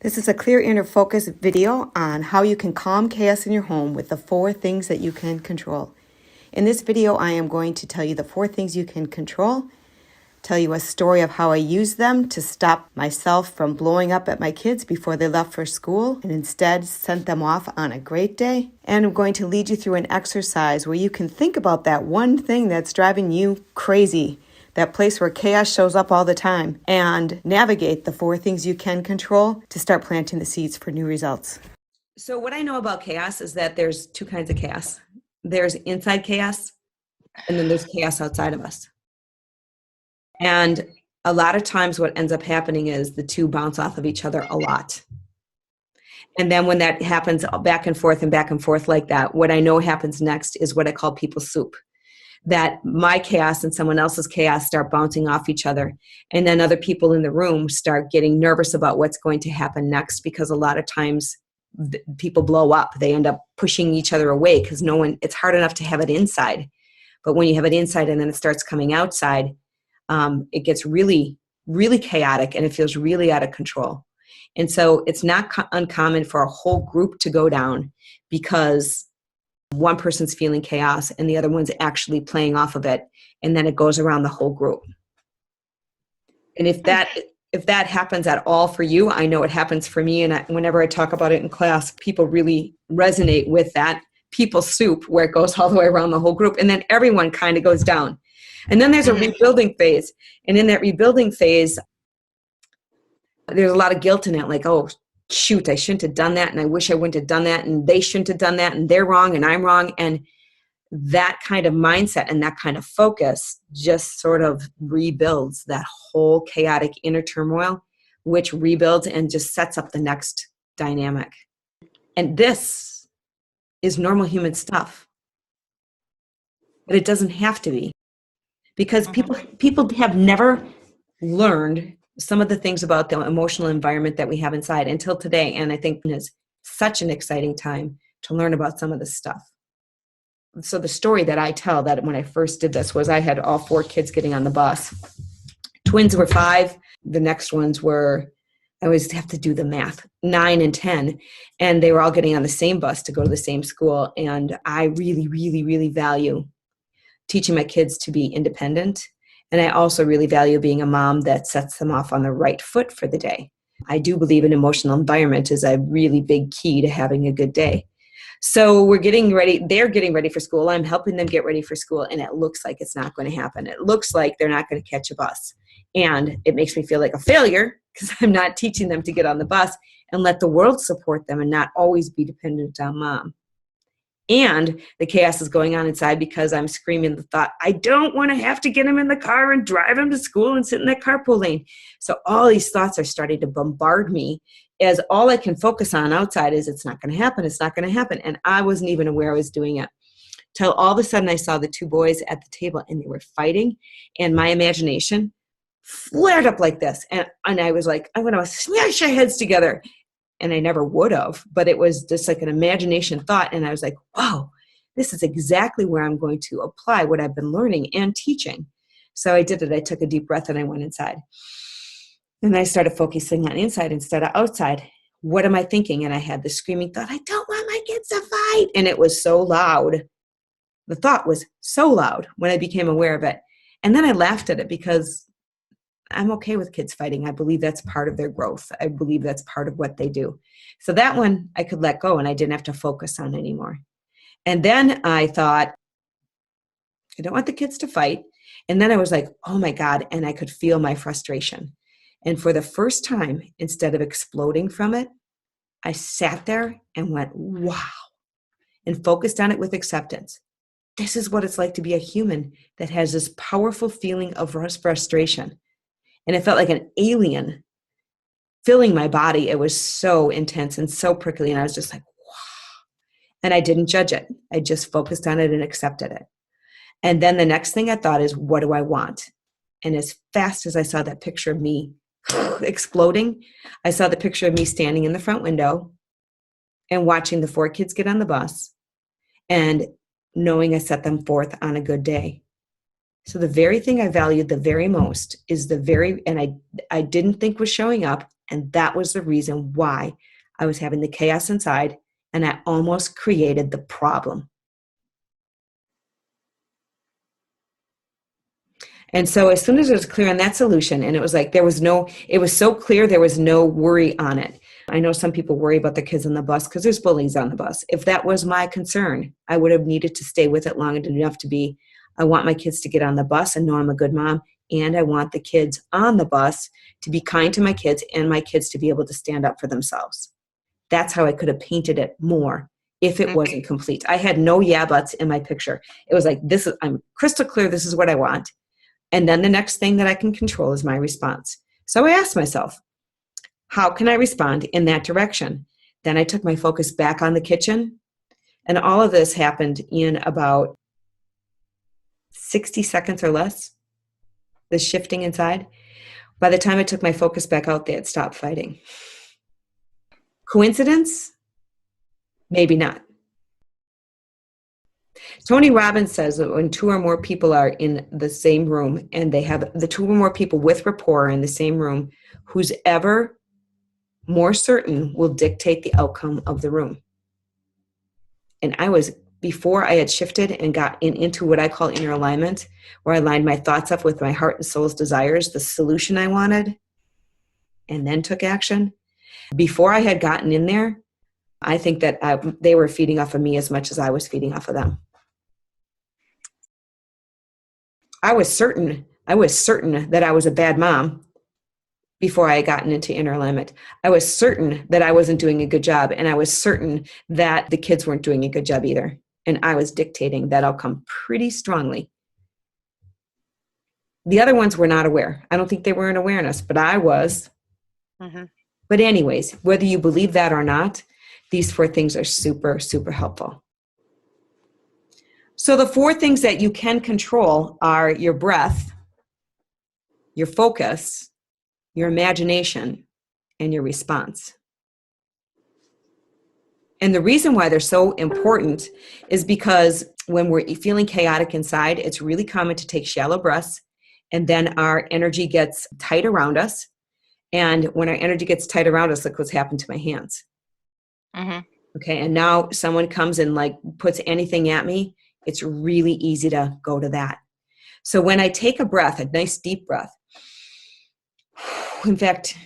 This is a clear inner focus video on how you can calm chaos in your home with the 4 things that you can control. In this video, I am going to tell you the 4 things you can control, tell you a story of how I used them to stop myself from blowing up at my kids before they left for school and instead sent them off on a great day. And I'm going to lead you through an exercise where you can think about that one thing that's driving you crazy, that place where chaos shows up all the time, and navigate the 4 things you can control to start planting the seeds for new results. So what I know about chaos is that there's 2 kinds of chaos. There's inside chaos, and then there's chaos outside of us. And a lot of times what ends up happening is the 2 bounce off of each other a lot. And then when that happens back and forth like that, what I know happens next is what I call people soup. That my chaos and someone else's chaos start bouncing off each other. And then other people in the room start getting nervous about what's going to happen next, because a lot of times people blow up. They end up pushing each other away because it's hard enough to have it inside. But when you have it inside and then it starts coming outside, it gets really, really chaotic and it feels really out of control. And so it's not uncommon for a whole group to go down because one person's feeling chaos and the other one's actually playing off of it, and then it goes around the whole group. And if that happens at all for you, I know it happens for me, and whenever I talk about it in class, people really resonate with that people soup where it goes all the way around the whole group, and then everyone kind of goes down. And then there's a rebuilding phase, and in that rebuilding phase, there's a lot of guilt in it, like, oh, shoot, I shouldn't have done that, and I wish I wouldn't have done that, and they shouldn't have done that, and they're wrong, and I'm wrong. And that kind of mindset and that kind of focus just sort of rebuilds that whole chaotic inner turmoil, which rebuilds and just sets up the next dynamic. And this is normal human stuff. But it doesn't have to be. Because people have never learned some of the things about the emotional environment that we have inside until today. And I think it is such an exciting time to learn about some of this stuff. So the story that I tell, that when I first did this, was I had all 4 kids getting on the bus. Twins were 5. The next ones were, I always have to do the math, 9 and 10. And they were all getting on the same bus to go to the same school. And I really, really, really value teaching my kids to be independent. And I also really value being a mom that sets them off on the right foot for the day. I do believe an emotional environment is a really big key to having a good day. So we're getting ready. They're getting ready for school. I'm helping them get ready for school. And it looks like it's not going to happen. It looks like they're not going to catch a bus. And it makes me feel like a failure because I'm not teaching them to get on the bus and let the world support them and not always be dependent on mom. And the chaos is going on inside because I'm screaming the thought, I don't want to have to get him in the car and drive him to school and sit in that carpool lane. So all these thoughts are starting to bombard me, as all I can focus on outside is it's not going to happen. It's not going to happen. And I wasn't even aware I was doing it till all of a sudden I saw the 2 boys at the table and they were fighting. And my imagination flared up like this. And I was like, I'm going to smash our heads together. And I never would have, but it was just like an imagination thought. And I was like, wow, this is exactly where I'm going to apply what I've been learning and teaching. So I did it. I took a deep breath and I went inside. And I started focusing on inside instead of outside. What am I thinking? And I had the screaming thought, I don't want my kids to fight. And it was so loud. The thought was so loud when I became aware of it. And then I laughed at it because I'm okay with kids fighting. I believe that's part of their growth. I believe that's part of what they do. So that one I could let go and I didn't have to focus on anymore. And then I thought, I don't want the kids to fight. And then I was like, oh my God. And I could feel my frustration. And for the first time, instead of exploding from it, I sat there and went, wow, and focused on it with acceptance. This is what it's like to be a human that has this powerful feeling of frustration. And it felt like an alien filling my body. It was so intense and so prickly. And I was just like, wow. And I didn't judge it. I just focused on it and accepted it. And then the next thing I thought is, what do I want? And as fast as I saw that picture of me exploding, I saw the picture of me standing in the front window and watching the 4 kids get on the bus and knowing I set them forth on a good day. So the very thing I valued the very most is I didn't think was showing up. And that was the reason why I was having the chaos inside, and I almost created the problem. And so as soon as it was clear on that solution, and it was like it was so clear there was no worry on it. I know some people worry about their kids on the bus because there's bullies on the bus. If that was my concern, I would have needed to stay with it long enough to be, I want my kids to get on the bus and know I'm a good mom, and I want the kids on the bus to be kind to my kids and my kids to be able to stand up for themselves. That's how I could have painted it more if it wasn't complete. I had no yeah buts in my picture. It was like, I'm crystal clear, this is what I want. And then the next thing that I can control is my response. So I asked myself, how can I respond in that direction? Then I took my focus back on the kitchen. And all of this happened in about 60 seconds or less, the shifting inside. By the time I took my focus back out, they had stopped fighting. Coincidence? Maybe not. Tony Robbins says that when two or more people are in the same room and they have the two or more people with rapport in the same room, who's ever more certain will dictate the outcome of the room. And before I had shifted and got into what I call inner alignment, where I lined my thoughts up with my heart and soul's desires, the solution I wanted, and then took action. Before I had gotten in there, I think that they were feeding off of me as much as I was feeding off of them. I was certain that I was a bad mom before I had gotten into inner alignment. I was certain that I wasn't doing a good job, and I was certain that the kids weren't doing a good job either. And I was dictating that outcome pretty strongly. The other ones were not aware. I don't think they were in awareness, but I was. Mm-hmm. But anyways, whether you believe that or not, these 4 things are super, super helpful. So the 4 things that you can control are your breath, your focus, your imagination, and your response. And the reason why they're so important is because when we're feeling chaotic inside, it's really common to take shallow breaths, and then our energy gets tight around us. And when our energy gets tight around us, look what's happened to my hands. Mm-hmm. Okay, and now someone comes and puts anything at me, it's really easy to go to that. So when I take a breath, a nice deep breath, in fact,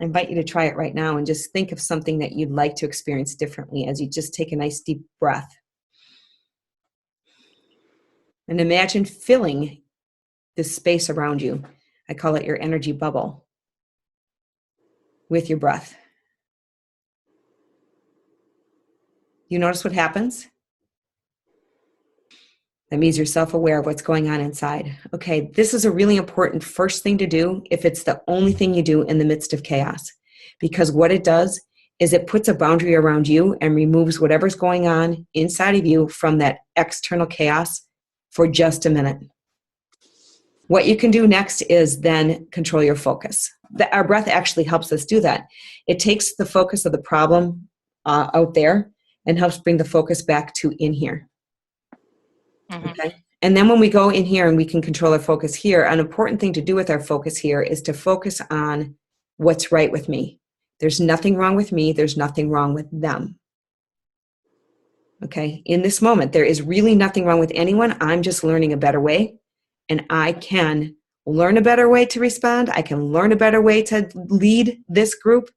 I invite you to try it right now and just think of something that you'd like to experience differently as you just take a nice deep breath. And imagine filling this space around you. I call it your energy bubble with your breath. You notice what happens? That means you're self-aware of what's going on inside. Okay, this is a really important first thing to do if it's the only thing you do in the midst of chaos. Because what it does is it puts a boundary around you and removes whatever's going on inside of you from that external chaos for just a minute. What you can do next is then control your focus. Our breath actually helps us do that. It takes the focus of the problem out there and helps bring the focus back to in here. Mm-hmm. Okay. And then when we go in here and we can control our focus here, an important thing to do with our focus here is to focus on what's right with me. There's nothing wrong with me. There's nothing wrong with them. Okay. In this moment, there is really nothing wrong with anyone. I'm just learning a better way, and I can learn a better way to respond. I can learn a better way to lead this group,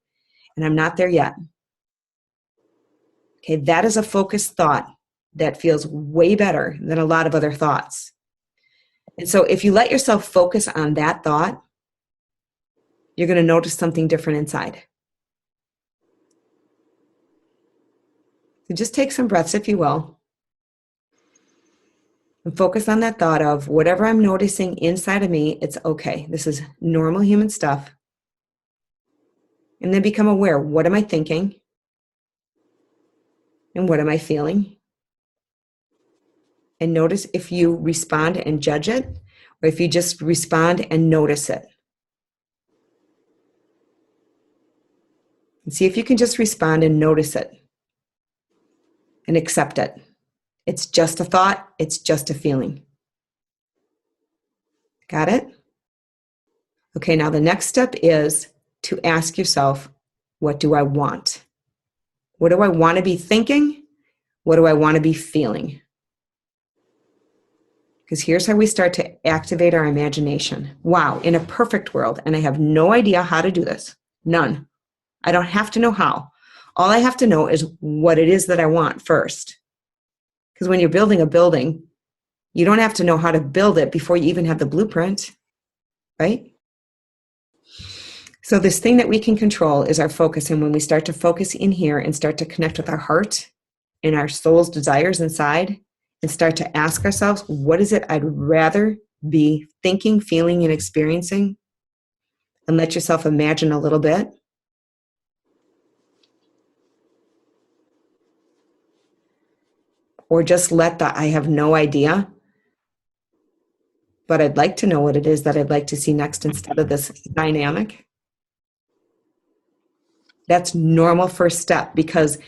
and I'm not there yet. Okay. That is a focused thought that feels way better than a lot of other thoughts. And so if you let yourself focus on that thought, you're going to notice something different inside. So just take some breaths, if you will, and focus on that thought of whatever I'm noticing inside of me, it's okay. This is normal human stuff. And then become aware, what am I thinking? And what am I feeling? And notice if you respond and judge it, or if you just respond and notice it. And see if you can just respond and notice it and accept it. It's just a thought. It's just a feeling. Got it? Okay, now the next step is to ask yourself, what do I want? What do I want to be thinking? What do I want to be feeling? Because here's how we start to activate our imagination. Wow, in a perfect world, and I have no idea how to do this. None. I don't have to know how. All I have to know is what it is that I want first. Because when you're building a building, you don't have to know how to build it before you even have the blueprint, right? So this thing that we can control is our focus. And when we start to focus in here and start to connect with our heart and our soul's desires inside and start to ask ourselves, what is it I'd rather be thinking, feeling, and experiencing? And let yourself imagine a little bit. Or just let the I have no idea, but I'd like to know what it is that I'd like to see next instead of this dynamic. That's normal first step, because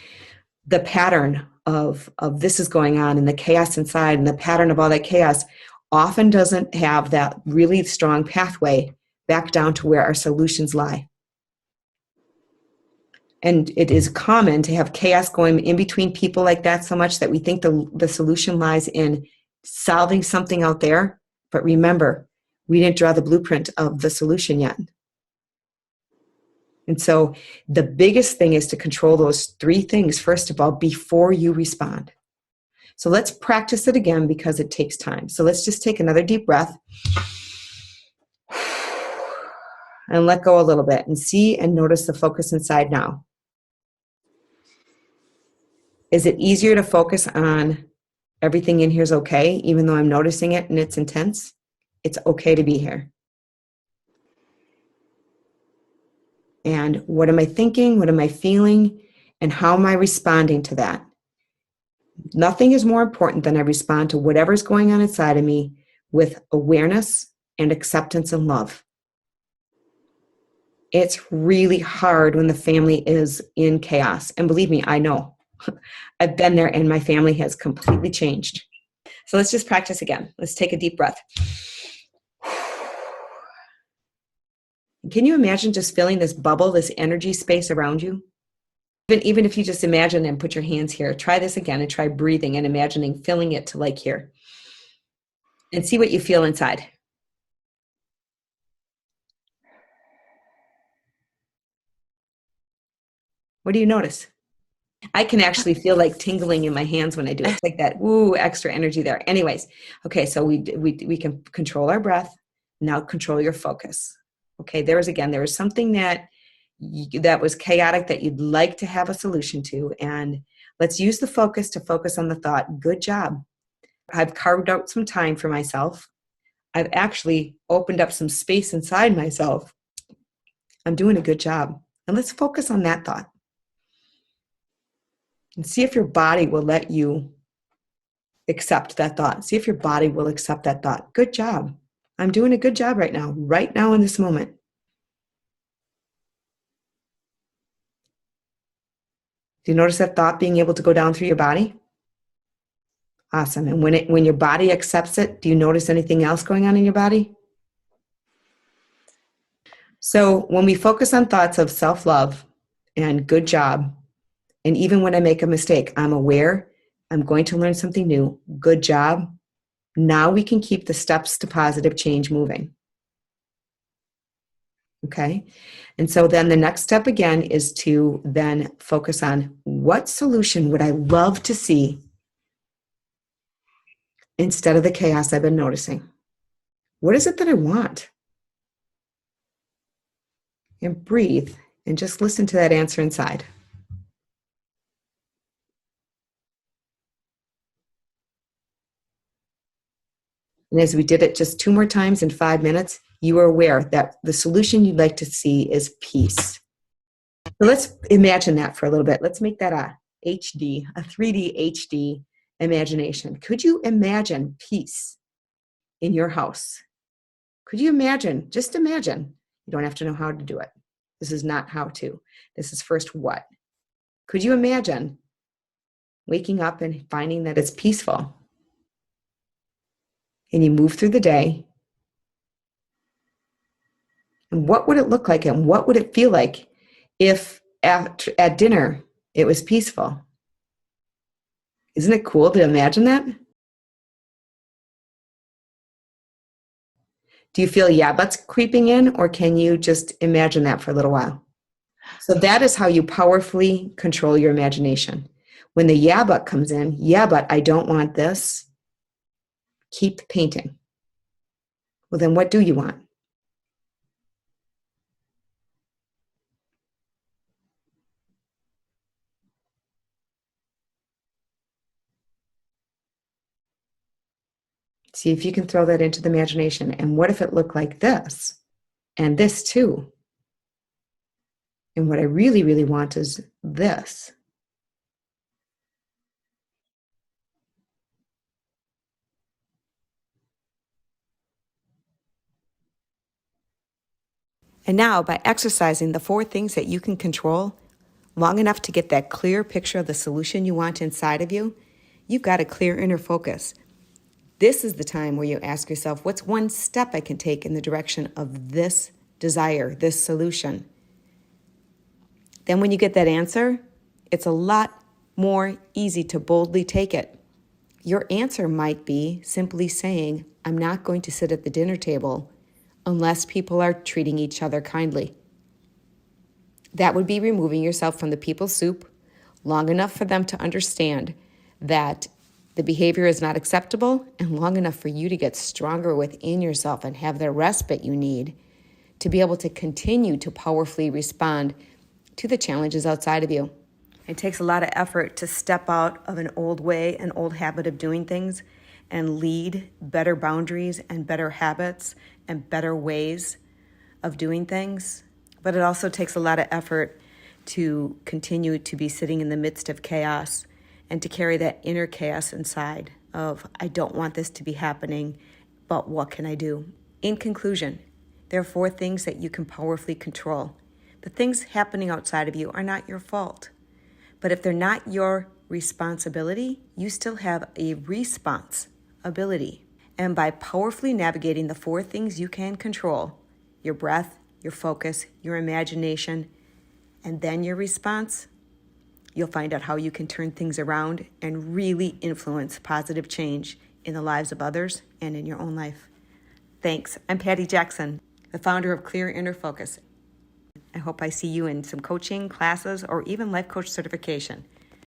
the pattern of this is going on and the chaos inside and the pattern of all that chaos often doesn't have that really strong pathway back down to where our solutions lie. And it is common to have chaos going in between people like that so much that we think the solution lies in solving something out there. But remember, we didn't draw the blueprint of the solution yet. And so the biggest thing is to control those three things, first of all, before you respond. So let's practice it again because it takes time. So let's just take another deep breath and let go a little bit and see and notice the focus inside now. Is it easier to focus on everything in here is okay, even though I'm noticing it and it's intense? It's okay to be here. And what am I thinking? What am I feeling? And how am I responding to that? Nothing is more important than I respond to whatever's going on inside of me with awareness and acceptance and love. It's really hard when the family is in chaos. And believe me, I know. I've been there and my family has completely changed. So let's just practice again. Let's take a deep breath. Can you imagine just feeling this bubble, this energy space around you? Even if you just imagine and put your hands here, try this again and try breathing and imagining filling it to like here. And see what you feel inside. What do you notice? I can actually feel like tingling in my hands when I do it. It's like that, ooh, extra energy there. Anyways, okay, so we can control our breath. Now control your focus. Okay, there is something that was chaotic that you'd like to have a solution to, and let's use the focus to focus on the thought, good job. I've carved out some time for myself. I've actually opened up some space inside myself. I'm doing a good job. And let's focus on that thought. And see if your body will let you accept that thought. See if your body will accept that thought. Good job. I'm doing a good job right now in this moment. Do you notice that thought being able to go down through your body? Awesome. And when your body accepts it, do you notice anything else going on in your body? So when we focus on thoughts of self-love and good job, and even when I make a mistake, I'm aware, I'm going to learn something new, good job. Now we can keep the steps to positive change moving. Okay? And so then the next step again is to then focus on what solution would I love to see instead of the chaos I've been noticing. What is it that I want? And breathe and just listen to that answer inside. And as we did it just 2 more times in 5 minutes, you are aware that the solution you'd like to see is peace. So let's imagine that for a little bit. Let's make that a 3D HD imagination. Could you imagine peace in your house? Could you imagine, just imagine, you don't have to know how to do it. This is not how to. This is first what. Could you imagine waking up and finding that it's peaceful? And you move through the day And what would it look like and what would it feel like if at dinner it was peaceful? Isn't it cool to imagine that? Do you feel yeah butts creeping in, or can you just imagine that for a little while? So that is how you powerfully control your imagination. When the yeah but comes in, yeah, but I don't want this, keep painting. Well, then what do you want? See if you can throw that into the imagination. And what if it looked like this? And this too. And what I really, really want is this. And now, by exercising the 4 things that you can control long enough to get that clear picture of the solution you want inside of you, you've got a clear inner focus. This is the time where you ask yourself, what's one step I can take in the direction of this desire, this solution? Then when you get that answer, it's a lot more easy to boldly take it. Your answer might be simply saying, I'm not going to sit at the dinner table unless people are treating each other kindly. That would be removing yourself from the people's soup long enough for them to understand that the behavior is not acceptable, and long enough for you to get stronger within yourself and have the respite you need to be able to continue to powerfully respond to the challenges outside of you. It takes a lot of effort to step out of an old way, an old habit of doing things, and lead better boundaries and better habits and better ways of doing things. But it also takes a lot of effort to continue to be sitting in the midst of chaos and to carry that inner chaos inside of, I don't want this to be happening, but what can I do? In conclusion, there are 4 things that you can powerfully control. The things happening outside of you are not your fault. But if they're not your responsibility, you still have a responsibility. And by powerfully navigating the 4 things you can control, your breath, your focus, your imagination, and then your response, you'll find out how you can turn things around and really influence positive change in the lives of others and in your own life. Thanks. I'm Patty Jackson, the founder of Clear Inner Focus. I hope I see you in some coaching classes or even life coach certification.